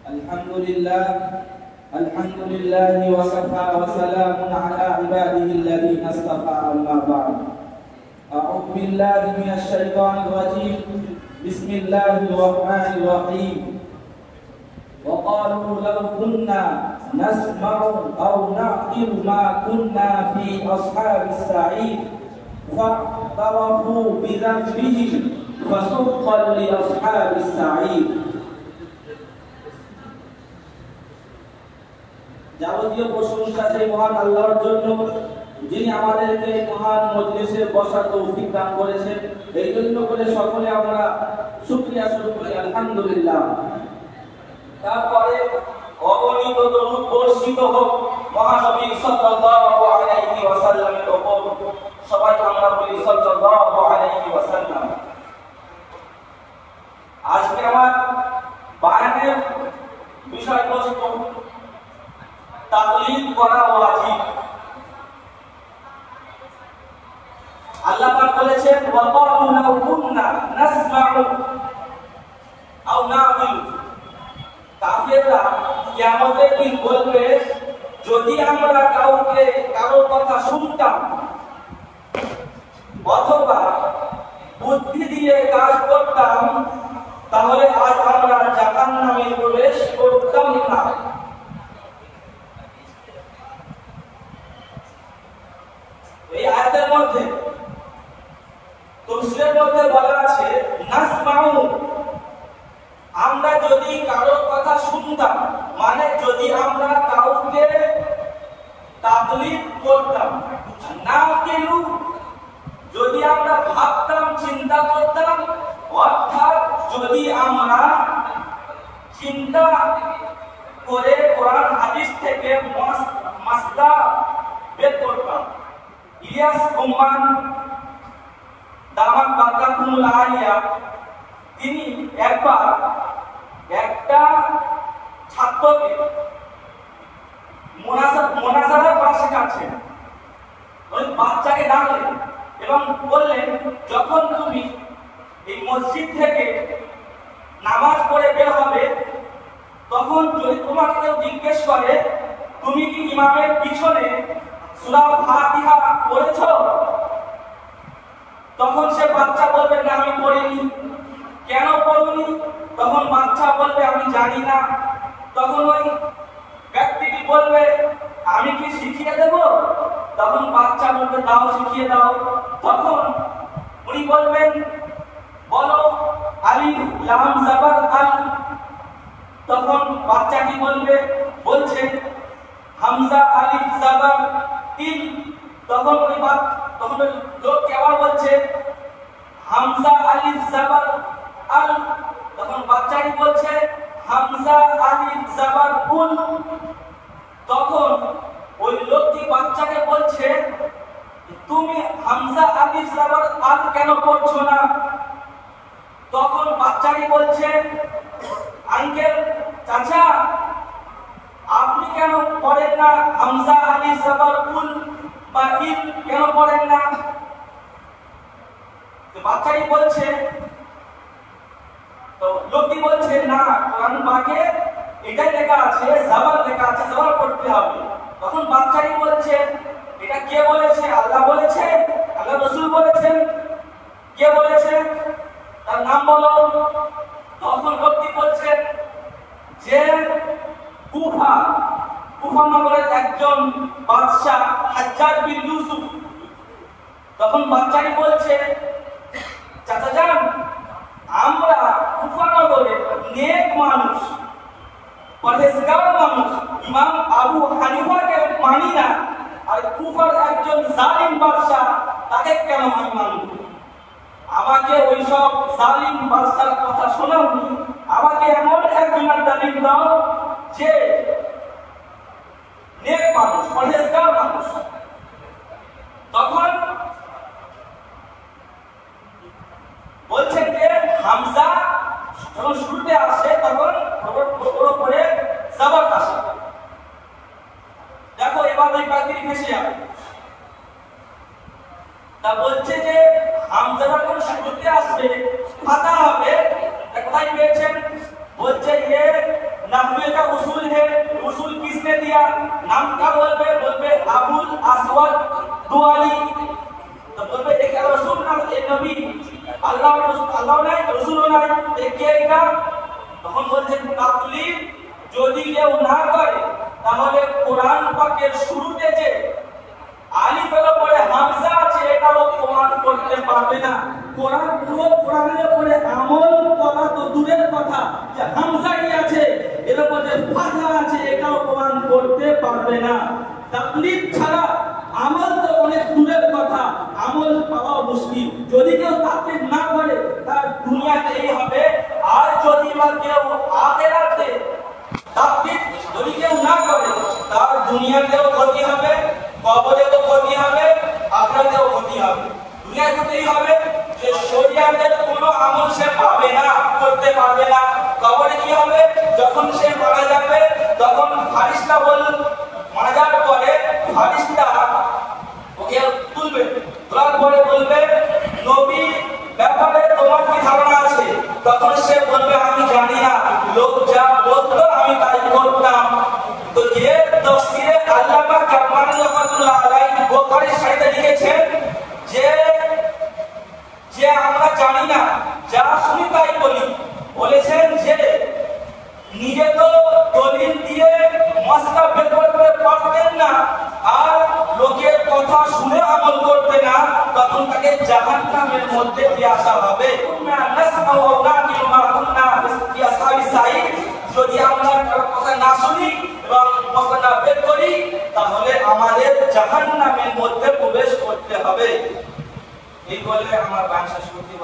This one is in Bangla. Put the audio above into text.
الحمد لله وكفى وسلام على عباده الذين اصطفى أما بعد. أعوذ بالله من الشيطان الرجيم. بسم الله الرحمن الرحيم. وقالوا لو كنا نسمع أو نعقل ما كنا في أصحاب السعير فاعترفوا بذنبهم فسحقا لأصحاب السعير. যাবতীয় প্রশংসা সেই মহান আল্লাহর জন্য, যিনি আমাদেরকে মহান মজলিসে বসার তৌফিক দান করেছেন। এই জন্য করে সকলে আমরা শুকরিয়া শুরু করি আলহামদুলিল্লাহ। তারপরে অগণিত দরুদ বর্ষিত হোক মহানবী সাল্লাল্লাহু আলাইহি ওয়াসাল্লামের উপর। সবাই আমরা বলি সাল্লাল্লাহু আলাইহি ওয়াসাল্লাম। আজকে আমার বয়ানের বিষয়বস্তু তাকলিদ করা ওয়াজিব। আল্লাহ পাক বলেছেন ওয়াকালু লাউ কুননা নাসমাউ আও না'কিলু। কাফেররা কিয়ামতের দিন বলবে, যদি আমরা কারো কথা শুনতাম অথবা বুদ্ধি দিয়ে কাজ করতাম, তাহলে আজ আমরা জাহান্নামে প্রবেশ করতাম না। এই আয়াতের মধ্যে তাফসীরের মধ্যে বলা আছে নাসমাউ, আমরা যদি কারোর কথা শুনতাম, মানে যদি আমরা কাউকে তাকলিদ করতাম। না'কিলু, যদি আমরা ভাবতাম চিন্তা করতাম, অর্থাৎ যদি আমরা চিন্তা করে কোরআন হাদিস থেকে মাসলা বের করতাম। ইলিয়াস উম্মান দামাত বাকাতুল আলিয়া তিনি একবার একটা ছাত্রকে মুনাজারা করা শেখাচ্ছেন। ওই বাচ্চাকে ডাকলেন এবং বললেন, যখন তুমি এই মসজিদ থেকে নামাজ পড়ে বের হবে, তখন যদি তোমাকে কেউ জিজ্ঞেস করে তুমি কি ইমামের পিছনে সূরা ফাতিহা পড়েছো, তখন সে বাচ্চা বলবে না আমি পড়িনি। কেন পড়ুনি? তখন বাচ্চা বলবে আমি জানি না। তখন ওই ব্যক্তিটি বলবে আমি কি শিখিয়ে দেব? তখন বাচ্চা বলবে দাও, শিখিয়ে দাও। তখন উনি বলবেন বলো আলিফ লাম জাবার আল। তখন বাচ্চাটি বলছে হামজা আলিফ জাবার তিল। তখন ওই লোকটি আবার বলছে হামজা আলিফ জাবার আল। তখন বাচ্চাটি বলছে হামজা আলিফ জাবার উল। তখন ওই লোকটি বাচ্চাকে বলছে তুমি হামজা আলিফ জাবার আল কেন পড়ছো না? তখন বাচ্চাটি বলছে আঙ্কেল, চাচা, আপনি কেন পড়েন না হামজা আলিফ জাবার উল বা ইল কেন পড়েন না? তো বাচ্চাটি বলছে, তো লোকটি বলছে না, কোরআন পাকে এটাই লেখা আছে, জাবার লেখা আছে, জাবার পড়তে হবে। তখন বাচ্চাটি বলছে এটা কে বলেছে? আল্লাহ বলেছে, আল্লাহ রাসূল বলেছেন। কে বলেছে? তার নাম বলো। তখন লোকটি বলছে যে কুফা নগরের একজন বাদশা হাজ্জাজ বিন ইউসুফ। তখন বাচ্চাটি বলছে চাচা যান, আমরা কুফা নগরে নেক মানুষ, পরহেজগার মানুষ ইমাম আবু হানিফাকে মানি না, আর কুফার একজন জালিম বাদশা তাকে কেন আমি মানব? আমাকে ওইসব জালিম বাদশার কথা শোনাওনি, আমাকে এমন একজনের দলিল দাও যে নেক মানুষ, পরহেজগার মানুষ। তখন বলছেন যে হামজা যখন শুরুতে আসে তখন ওর উপরে জাবার আসে। দেখো এবার ওই পাখির ভেসে যাবে। তা বলছে যে হামজা যখন শুরুতে আসবে ফাতা হবে, কোথায় পেয়েছেন? বলছে ये नहवे দুয়ালি তো বলবে এ কে রাসূল না এ নবী আল্লাহ নাই রাসূলও নাই এ কে এটা তখন বলছেন তাকলিদ যদি কেউ না করে তাহলে কোরআন পাকের শুরুতে যে আলিফের পরে হামজা আছে এটাও প্রমাণ করতে পারবে না। কোরআন পুরো কোরআনের উপরে আমল করা তো দূরের কথা, যে হামজাই আছে এর উপরে ফাথা আছে এটাও প্রমাণ করতে পারবে না। তাকলিদ ছাড়া আমল তো অনেক দূরের কথা, আমল পাওয়া মুশকিল। যদি কেউ তাকলিদ না করে তার দুনিয়াতেই হবে, আর যদি বা কেউ আখিরাতে তাকলিদ যদি কেউ না করে তার দুনিয়াতেও ক্ষতি হবে, কবরেও ক্ষতি হবে, আখিরাতেও ক্ষতি হবে। দুনিয়াতেই হবে যে শরীয়তের কোনো আমল সে পাবে না, করতে পারবে না। কবরে কি হবে? যখন সে মারা যাবে তখন ফারিস্তা মারা যাওয়ার পরে ফারিস্তা ওকে তুলবে, তোলার পরে বলবে নবী ব্যাপারে তোমার কি ধারণা আছে? তখন সে বলবে আমি জানি না, লোক যা বলতো আমি তাই করতাম। তো যে তাফসীরে আল্লামা কারমানি রাহমাতুল্লাহ আলাইহি বুখারী শরীফে লিখেছেন যে আমরা জানি না, যা শুনি তাই বলি। বলেছেন যে নিজে তো দলিল দিয়ে মাসলা বের করতে পারতেন না, আর লোকের কথা শুনে আমল করতে না, তখন তাকে জাহান্নামের মধ্যে দিয়ে আসা হবে। যদি আমরা কারো কথা না শুনি এবং মাসলা বের করি তাহলে আমাদের জাহান্নামের মধ্যে প্রবেশ করতে হবে। এই বলে আমার বাংলা শুনতে